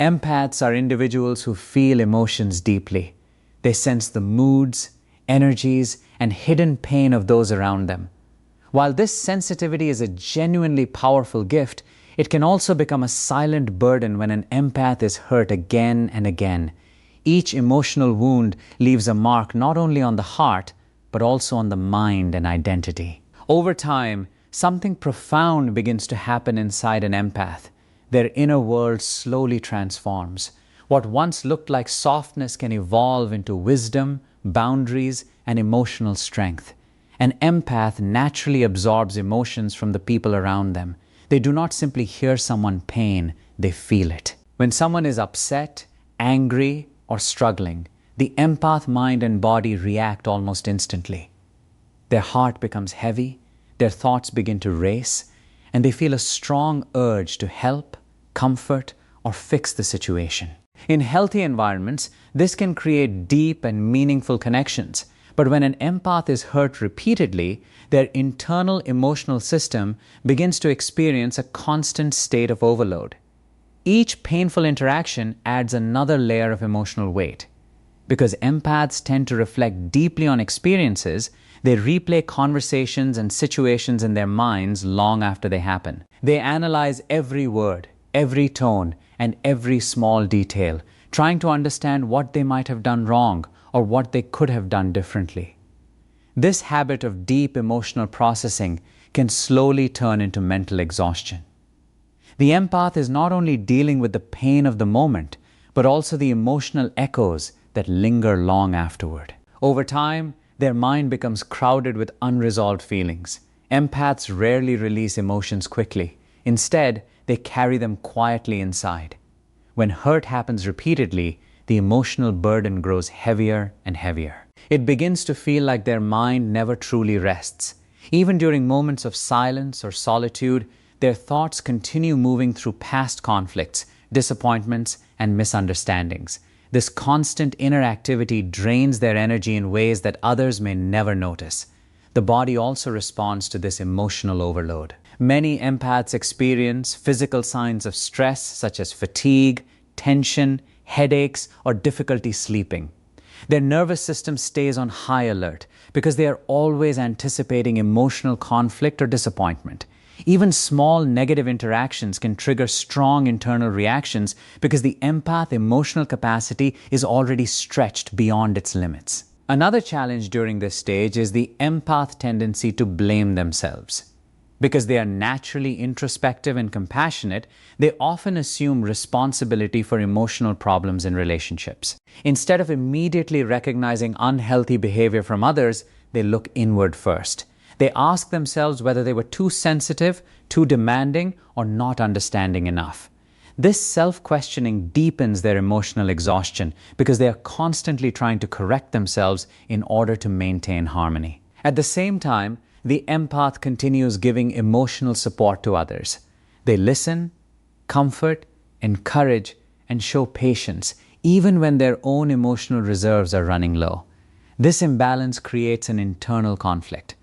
Empaths are individuals who feel emotions deeply. They sense the moods, energies, and hidden pain of those around them. While this sensitivity is a genuinely powerful gift, it can also become a silent burden when an empath is hurt again and again. Each emotional wound leaves a mark not only on the heart, but also on the mind and identity. Over time, something profound begins to happen inside an empath. Their inner world slowly transforms. What once looked like softness can evolve into wisdom, boundaries, and emotional strength. An empath naturally absorbs emotions from the people around them. They do not simply hear someone's pain, they feel it. When someone is upset, angry, or struggling, the empath mind and body react almost instantly. Their heart becomes heavy, their thoughts begin to race, and they feel a strong urge to help, comfort, or fix the situation. In healthy environments, this can create deep and meaningful connections. But when an empath is hurt repeatedly, their internal emotional system begins to experience a constant state of overload. Each painful interaction adds another layer of emotional weight. Because empaths tend to reflect deeply on experiences, they replay conversations and situations in their minds long after they happen. They analyze every word, every tone, and every small detail, trying to understand what they might have done wrong or what they could have done differently. This habit of deep emotional processing can slowly turn into mental exhaustion. The empath is not only dealing with the pain of the moment, but also the emotional echoes that linger long afterward. Over time, their mind becomes crowded with unresolved feelings. Empaths rarely release emotions quickly. Instead, they carry them quietly inside. When hurt happens repeatedly, the emotional burden grows heavier and heavier. It begins to feel like their mind never truly rests. Even during moments of silence or solitude, their thoughts continue moving through past conflicts, disappointments, and misunderstandings. This constant inner activity drains their energy in ways that others may never notice. The body also responds to this emotional overload. Many empaths experience physical signs of stress such as fatigue, tension, headaches, or difficulty sleeping. Their nervous system stays on high alert because they are always anticipating emotional conflict or disappointment. Even small negative interactions can trigger strong internal reactions because the empath emotional capacity is already stretched beyond its limits. Another challenge during this stage is the empath tendency to blame themselves. Because they are naturally introspective and compassionate, they often assume responsibility for emotional problems in relationships. Instead of immediately recognizing unhealthy behavior from others, they look inward first. They ask themselves whether they were too sensitive, too demanding, or not understanding enough. This self-questioning deepens their emotional exhaustion because they are constantly trying to correct themselves in order to maintain harmony. At the same time, the empath continues giving emotional support to others. They listen, comfort, encourage, and show patience, even when their own emotional reserves are running low. This imbalance creates an internal conflict.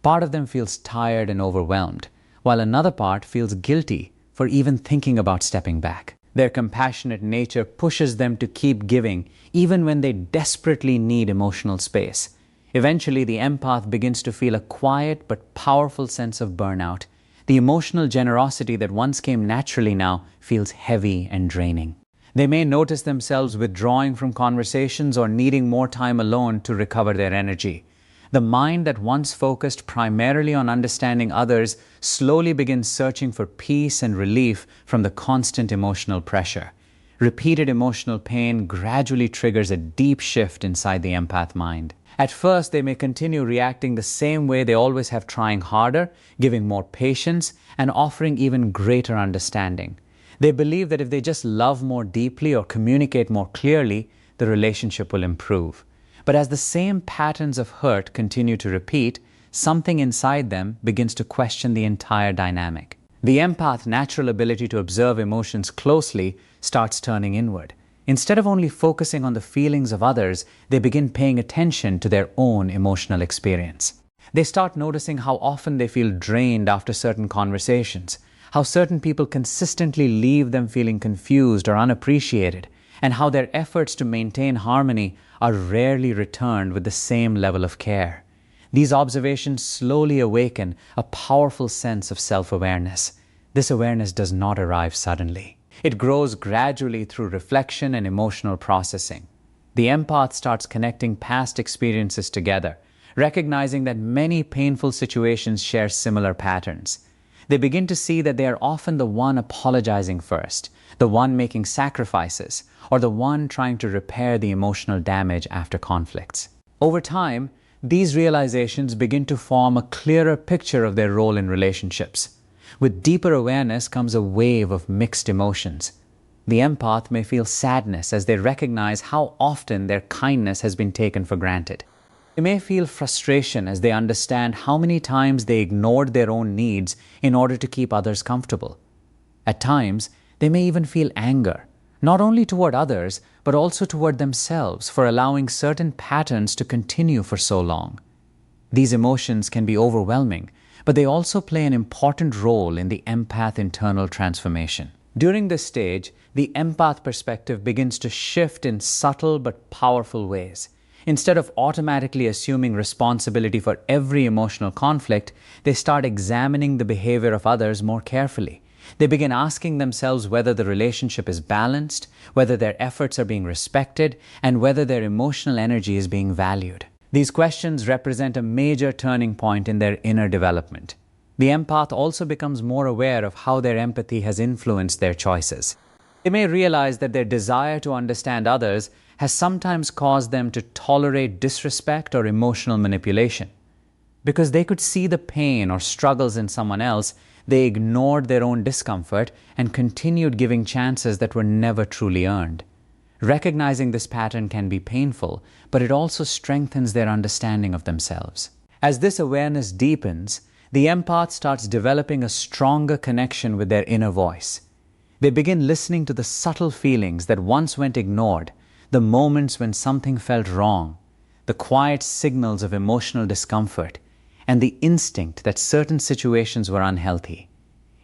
Part of them feels tired and overwhelmed, while another part feels guilty for even thinking about stepping back. Their compassionate nature pushes them to keep giving, even when they desperately need emotional space. Eventually, the empath begins to feel a quiet but powerful sense of burnout. The emotional generosity that once came naturally now feels heavy and draining. They may notice themselves withdrawing from conversations or needing more time alone to recover their energy. The mind that once focused primarily on understanding others slowly begins searching for peace and relief from the constant emotional pressure. Repeated emotional pain gradually triggers a deep shift inside the empath mind. At first, they may continue reacting the same way they always have, trying harder, giving more patience, and offering even greater understanding. They believe that if they just love more deeply or communicate more clearly, the relationship will improve. But as the same patterns of hurt continue to repeat, something inside them begins to question the entire dynamic. The empath's natural ability to observe emotions closely starts turning inward. Instead of only focusing on the feelings of others, they begin paying attention to their own emotional experience. They start noticing how often they feel drained after certain conversations, how certain people consistently leave them feeling confused or unappreciated, and how their efforts to maintain harmony are rarely returned with the same level of care. These observations slowly awaken a powerful sense of self-awareness. This awareness does not arrive suddenly. It grows gradually through reflection and emotional processing. The empath starts connecting past experiences together, recognizing that many painful situations share similar patterns. They begin to see that they are often the one apologizing first, the one making sacrifices, or the one trying to repair the emotional damage after conflicts. Over time, these realizations begin to form a clearer picture of their role in relationships. With deeper awareness comes a wave of mixed emotions. The empath may feel sadness as they recognize how often their kindness has been taken for granted. They may feel frustration as they understand how many times they ignored their own needs in order to keep others comfortable. At times, they may even feel anger, not only toward others, but also toward themselves for allowing certain patterns to continue for so long. These emotions can be overwhelming, but they also play an important role in the empath internal transformation. During this stage, the empath perspective begins to shift in subtle but powerful ways. Instead of automatically assuming responsibility for every emotional conflict, they start examining the behavior of others more carefully. They begin asking themselves whether the relationship is balanced, whether their efforts are being respected, and whether their emotional energy is being valued. These questions represent a major turning point in their inner development. The empath also becomes more aware of how their empathy has influenced their choices. They may realize that their desire to understand others has sometimes caused them to tolerate disrespect or emotional manipulation. Because they could see the pain or struggles in someone else, they ignored their own discomfort and continued giving chances that were never truly earned. Recognizing this pattern can be painful, but it also strengthens their understanding of themselves. As this awareness deepens, the empath starts developing a stronger connection with their inner voice. They begin listening to the subtle feelings that once went ignored, the moments when something felt wrong, the quiet signals of emotional discomfort, and the instinct that certain situations were unhealthy.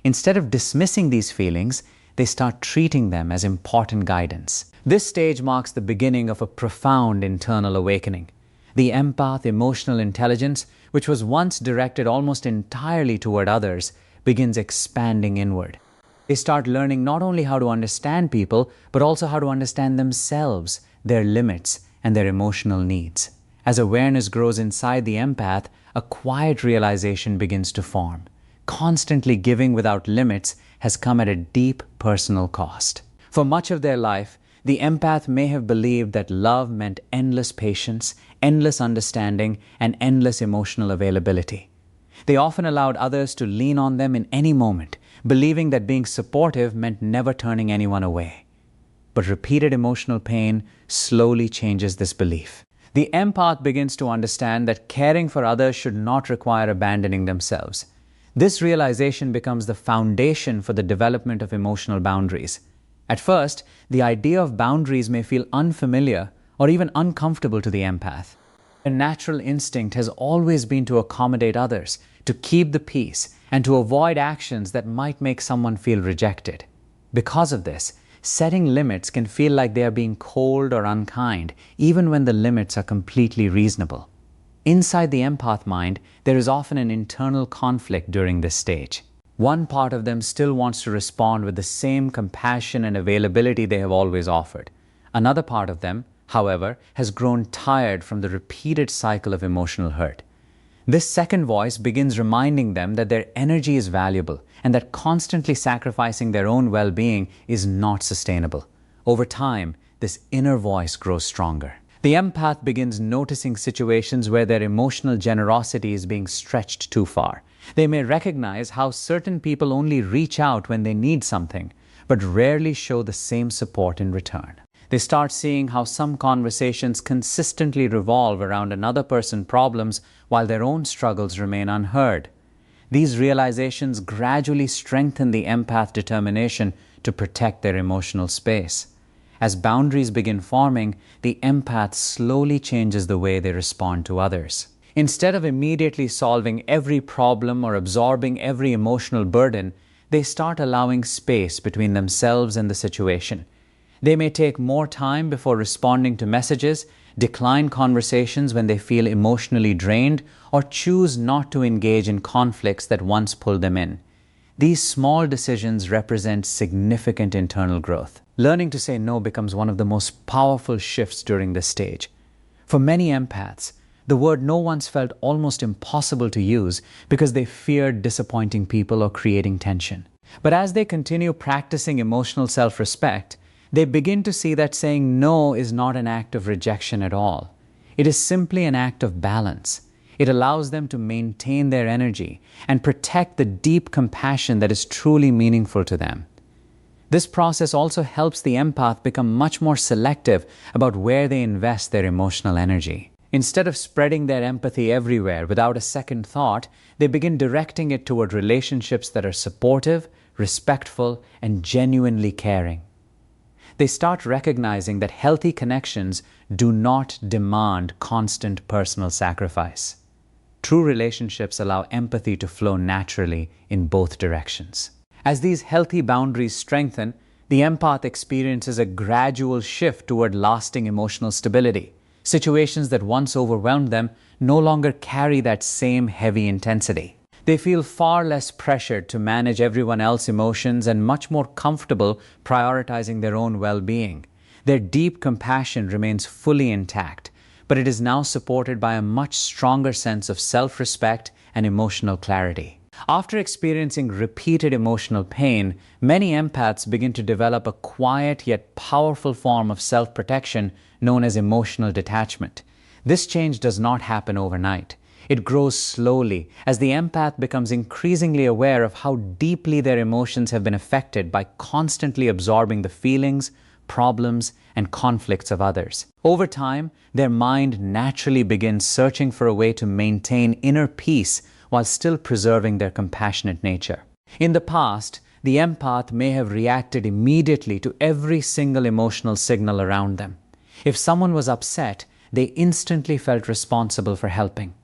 Instead of dismissing these feelings, they start treating them as important guidance. This stage marks the beginning of a profound internal awakening. The empath emotional intelligence, which was once directed almost entirely toward others, begins expanding inward. They start learning not only how to understand people, but also how to understand themselves, their limits, and their emotional needs. As awareness grows inside the empath, a quiet realization begins to form. Constantly giving without limits has come at a deep personal cost. For much of their life, the empath may have believed that love meant endless patience, endless understanding, and endless emotional availability. They often allowed others to lean on them in any moment, believing that being supportive meant never turning anyone away. But repeated emotional pain slowly changes this belief. The empath begins to understand that caring for others should not require abandoning themselves. This realization becomes the foundation for the development of emotional boundaries. At first, the idea of boundaries may feel unfamiliar or even uncomfortable to the empath. Their natural instinct has always been to accommodate others, to keep the peace, and to avoid actions that might make someone feel rejected. Because of this, setting limits can feel like they are being cold or unkind, even when the limits are completely reasonable. Inside the empath mind, there is often an internal conflict during this stage. One part of them still wants to respond with the same compassion and availability they have always offered. Another part of them, however, has grown tired from the repeated cycle of emotional hurt. This second voice begins reminding them that their energy is valuable and that constantly sacrificing their own well-being is not sustainable. Over time, this inner voice grows stronger. The empath begins noticing situations where their emotional generosity is being stretched too far. They may recognize how certain people only reach out when they need something, but rarely show the same support in return. They start seeing how some conversations consistently revolve around another person's problems while their own struggles remain unheard. These realizations gradually strengthen the empath's determination to protect their emotional space. As boundaries begin forming, the empath slowly changes the way they respond to others. Instead of immediately solving every problem or absorbing every emotional burden, they start allowing space between themselves and the situation. They may take more time before responding to messages, decline conversations when they feel emotionally drained, or choose not to engage in conflicts that once pulled them in. These small decisions represent significant internal growth. Learning to say no becomes one of the most powerful shifts during this stage. For many empaths, the word no once felt almost impossible to use because they feared disappointing people or creating tension. But as they continue practicing emotional self-respect, they begin to see that saying no is not an act of rejection at all. It is simply an act of balance. It allows them to maintain their energy and protect the deep compassion that is truly meaningful to them. This process also helps the empath become much more selective about where they invest their emotional energy. Instead of spreading their empathy everywhere without a second thought, they begin directing it toward relationships that are supportive, respectful, and genuinely caring. They start recognizing that healthy connections do not demand constant personal sacrifice. True relationships allow empathy to flow naturally in both directions. As these healthy boundaries strengthen, the empath experiences a gradual shift toward lasting emotional stability. Situations that once overwhelmed them no longer carry that same heavy intensity. They feel far less pressured to manage everyone else's emotions and much more comfortable prioritizing their own well-being. Their deep compassion remains fully intact, but it is now supported by a much stronger sense of self-respect and emotional clarity. After experiencing repeated emotional pain, many empaths begin to develop a quiet yet powerful form of self-protection known as emotional detachment. This change does not happen overnight. It grows slowly as the empath becomes increasingly aware of how deeply their emotions have been affected by constantly absorbing the feelings, problems, and conflicts of others. Over time, their mind naturally begins searching for a way to maintain inner peace while still preserving their compassionate nature. In the past, the empath may have reacted immediately to every single emotional signal around them. If someone was upset, they instantly felt responsible for helping.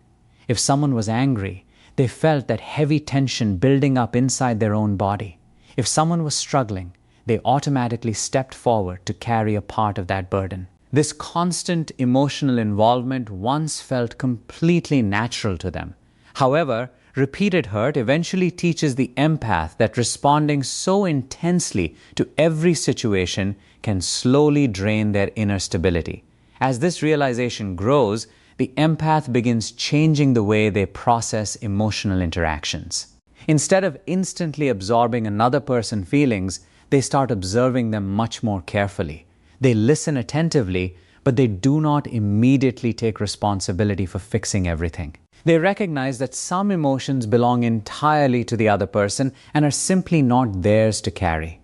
If someone was angry, they felt that heavy tension building up inside their own body. If someone was struggling, they automatically stepped forward to carry a part of that burden. This constant emotional involvement once felt completely natural to them. However, repeated hurt eventually teaches the empath that responding so intensely to every situation can slowly drain their inner stability. As this realization grows, the empath begins changing the way they process emotional interactions. Instead of instantly absorbing another person's feelings, they start observing them much more carefully. They listen attentively, but they do not immediately take responsibility for fixing everything. They recognize that some emotions belong entirely to the other person and are simply not theirs to carry.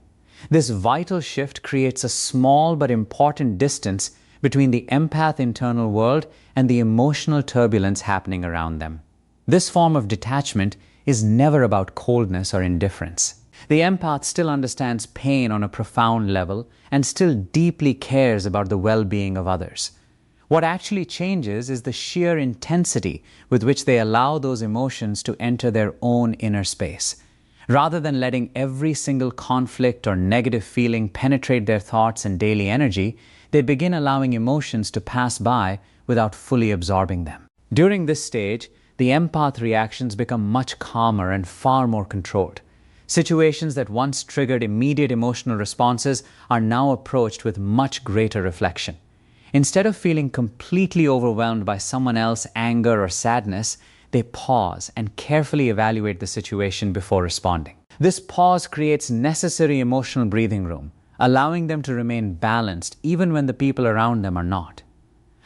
This vital shift creates a small but important distance between the empath's internal world and the emotional turbulence happening around them. This form of detachment is never about coldness or indifference. The empath still understands pain on a profound level and still deeply cares about the well-being of others. What actually changes is the sheer intensity with which they allow those emotions to enter their own inner space. Rather than letting every single conflict or negative feeling penetrate their thoughts and daily energy, they begin allowing emotions to pass by without fully absorbing them. During this stage, the empath reactions become much calmer and far more controlled. Situations that once triggered immediate emotional responses are now approached with much greater reflection. Instead of feeling completely overwhelmed by someone else's anger or sadness, they pause and carefully evaluate the situation before responding. This pause creates necessary emotional breathing room, allowing them to remain balanced even when the people around them are not.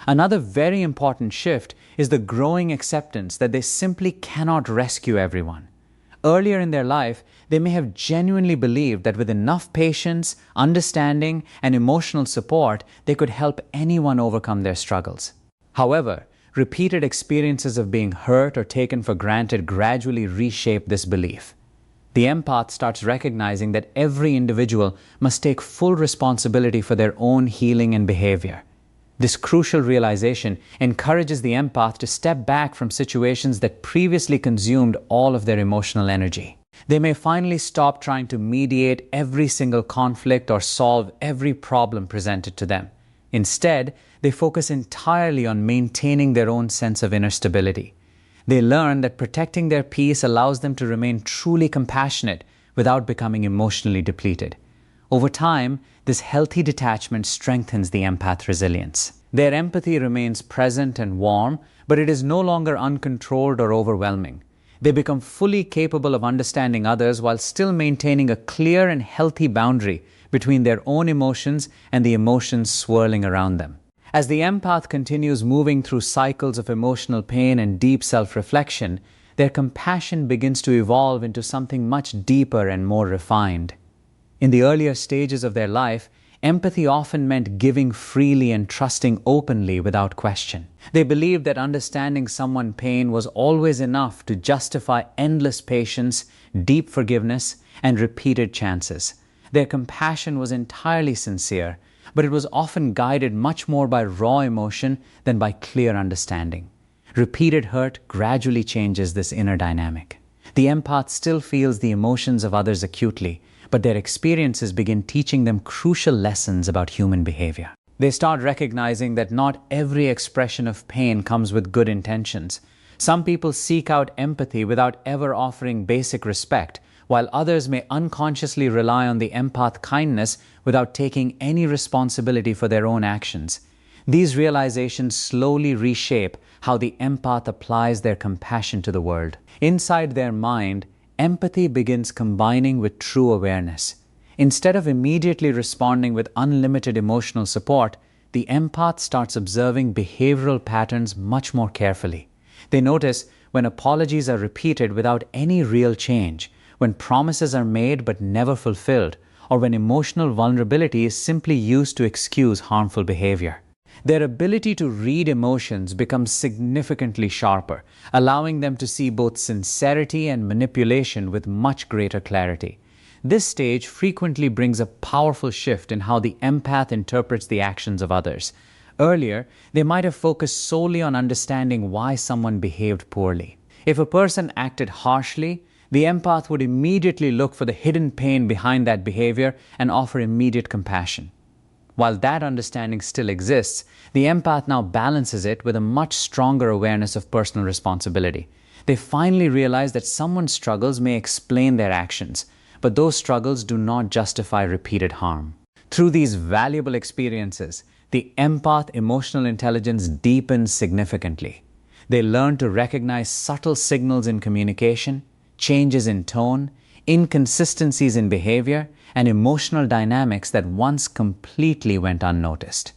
Another very important shift is the growing acceptance that they simply cannot rescue everyone. Earlier in their life, they may have genuinely believed that with enough patience, understanding, and emotional support, they could help anyone overcome their struggles. However, repeated experiences of being hurt or taken for granted gradually reshape this belief. The empath starts recognizing that every individual must take full responsibility for their own healing and behavior. This crucial realization encourages the empath to step back from situations that previously consumed all of their emotional energy. They may finally stop trying to mediate every single conflict or solve every problem presented to them. Instead, they focus entirely on maintaining their own sense of inner stability. They learn that protecting their peace allows them to remain truly compassionate without becoming emotionally depleted. Over time, this healthy detachment strengthens the empath resilience. Their empathy remains present and warm, but it is no longer uncontrolled or overwhelming. They become fully capable of understanding others while still maintaining a clear and healthy boundary between their own emotions and the emotions swirling around them. As the empath continues moving through cycles of emotional pain and deep self-reflection, their compassion begins to evolve into something much deeper and more refined. In the earlier stages of their life, empathy often meant giving freely and trusting openly without question. They believed that understanding someone's pain was always enough to justify endless patience, deep forgiveness, and repeated chances. Their compassion was entirely sincere, but it was often guided much more by raw emotion than by clear understanding. Repeated hurt gradually changes this inner dynamic. The empath still feels the emotions of others acutely, but their experiences begin teaching them crucial lessons about human behavior. They start recognizing that not every expression of pain comes with good intentions. Some people seek out empathy without ever offering basic respect, while others may unconsciously rely on the empath kindness without taking any responsibility for their own actions. These realizations slowly reshape how the empath applies their compassion to the world. Inside their mind, empathy begins combining with true awareness. Instead of immediately responding with unlimited emotional support, the empath starts observing behavioral patterns much more carefully. They notice when apologies are repeated without any real change, when promises are made but never fulfilled, or when emotional vulnerability is simply used to excuse harmful behavior. Their ability to read emotions becomes significantly sharper, allowing them to see both sincerity and manipulation with much greater clarity. This stage frequently brings a powerful shift in how the empath interprets the actions of others. Earlier, they might have focused solely on understanding why someone behaved poorly. If a person acted harshly, the empath would immediately look for the hidden pain behind that behavior and offer immediate compassion. While that understanding still exists, the empath now balances it with a much stronger awareness of personal responsibility. They finally realize that someone's struggles may explain their actions, but those struggles do not justify repeated harm. Through these valuable experiences, the empath emotional intelligence deepens significantly. They learn to recognize subtle signals in communication, changes in tone, inconsistencies in behavior, and emotional dynamics that once completely went unnoticed.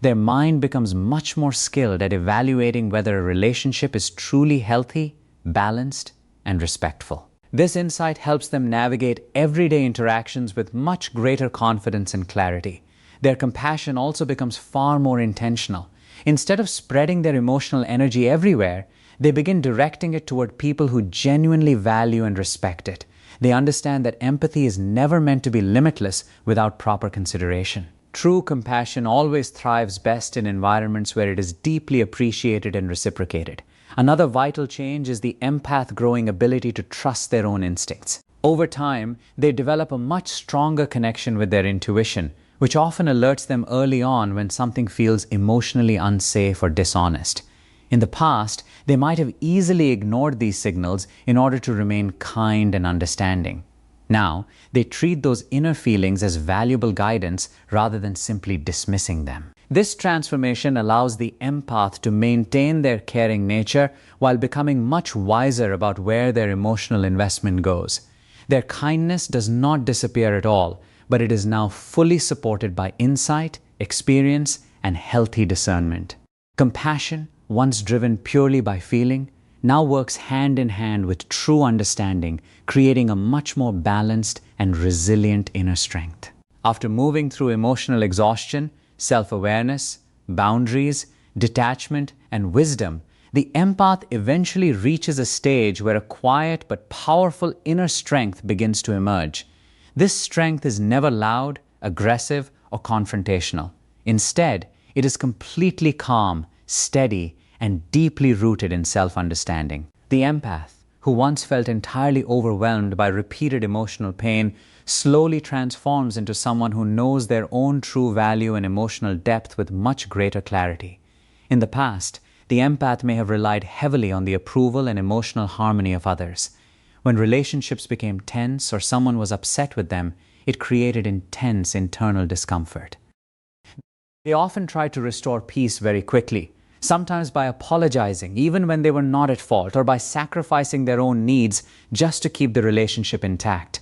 Their mind becomes much more skilled at evaluating whether a relationship is truly healthy, balanced, and respectful. This insight helps them navigate everyday interactions with much greater confidence and clarity. Their compassion also becomes far more intentional. Instead of spreading their emotional energy everywhere, they begin directing it toward people who genuinely value and respect it. They understand that empathy is never meant to be limitless without proper consideration. True compassion always thrives best in environments where it is deeply appreciated and reciprocated. Another vital change is the empath growing ability to trust their own instincts. Over time, they develop a much stronger connection with their intuition, which often alerts them early on when something feels emotionally unsafe or dishonest. In the past, they might have easily ignored these signals in order to remain kind and understanding. Now, they treat those inner feelings as valuable guidance rather than simply dismissing them. This transformation allows the empath to maintain their caring nature while becoming much wiser about where their emotional investment goes. Their kindness does not disappear at all, but it is now fully supported by insight, experience, and healthy discernment. Compassion, once driven purely by feeling, now works hand in hand with true understanding, creating a much more balanced and resilient inner strength. After moving through emotional exhaustion, self-awareness, boundaries, detachment, and wisdom, the empath eventually reaches a stage where a quiet but powerful inner strength begins to emerge. This strength is never loud, aggressive, or confrontational. Instead, it is completely calm, steady, and deeply rooted in self-understanding. The empath, who once felt entirely overwhelmed by repeated emotional pain, slowly transforms into someone who knows their own true value and emotional depth with much greater clarity. In the past, the empath may have relied heavily on the approval and emotional harmony of others. When relationships became tense or someone was upset with them, it created intense internal discomfort. They often tried to restore peace very quickly, sometimes by apologizing even when they were not at fault, or by sacrificing their own needs just to keep the relationship intact.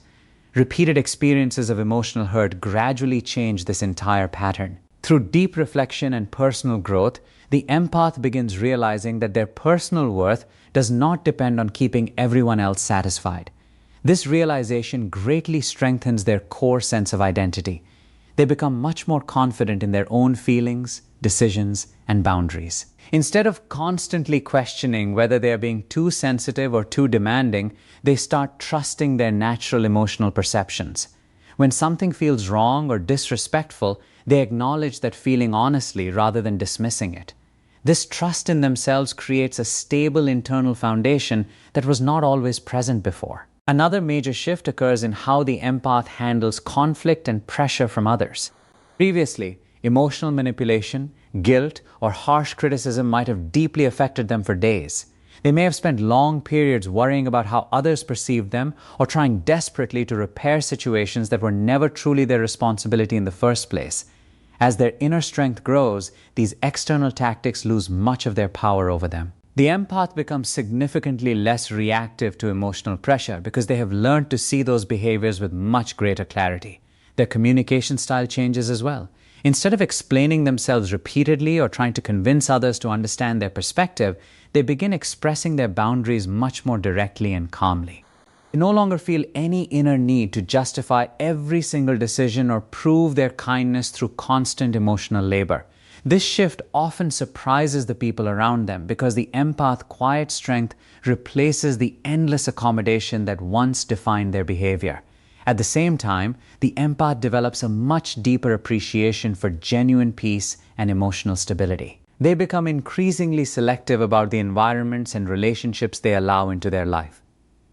Repeated experiences of emotional hurt gradually change this entire pattern. Through deep reflection and personal growth, the empath begins realizing that their personal worth does not depend on keeping everyone else satisfied. This realization greatly strengthens their core sense of identity. They become much more confident in their own feelings, decisions, and boundaries. Instead of constantly questioning whether they are being too sensitive or too demanding, they start trusting their natural emotional perceptions. When something feels wrong or disrespectful, they acknowledge that feeling honestly rather than dismissing it. This trust in themselves creates a stable internal foundation that was not always present before. Another major shift occurs in how the empath handles conflict and pressure from others. Previously, emotional manipulation, guilt, or harsh criticism might have deeply affected them for days. They may have spent long periods worrying about how others perceived them, or trying desperately to repair situations that were never truly their responsibility in the first place. As their inner strength grows, these external tactics lose much of their power over them. The empath becomes significantly less reactive to emotional pressure because they have learned to see those behaviors with much greater clarity. Their communication style changes as well. Instead of explaining themselves repeatedly or trying to convince others to understand their perspective, they begin expressing their boundaries much more directly and calmly. They no longer feel any inner need to justify every single decision or prove their kindness through constant emotional labor. This shift often surprises the people around them because the empath's quiet strength replaces the endless accommodation that once defined their behavior. At the same time, the empath develops a much deeper appreciation for genuine peace and emotional stability. They become increasingly selective about the environments and relationships they allow into their life.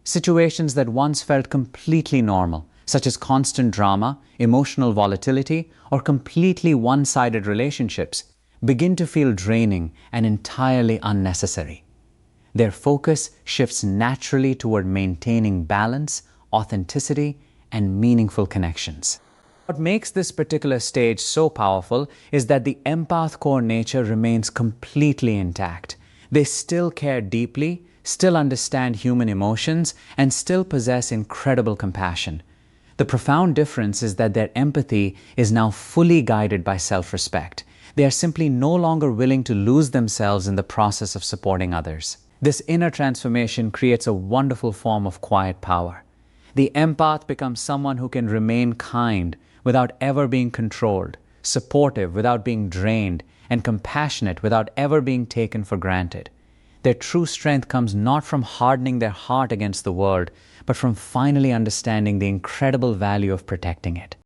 Situations that once felt completely normal, such as constant drama, emotional volatility, or completely one-sided relationships, begin to feel draining and entirely unnecessary. Their focus shifts naturally toward maintaining balance, authenticity, and meaningful connections. What makes this particular stage so powerful is that the empath core nature remains completely intact. They still care deeply, still understand human emotions, and still possess incredible compassion. The profound difference is that their empathy is now fully guided by self-respect. They are simply no longer willing to lose themselves in the process of supporting others. This inner transformation creates a wonderful form of quiet power. The empath becomes someone who can remain kind without ever being controlled, supportive without being drained, and compassionate without ever being taken for granted. Their true strength comes not from hardening their heart against the world, but from finally understanding the incredible value of protecting it.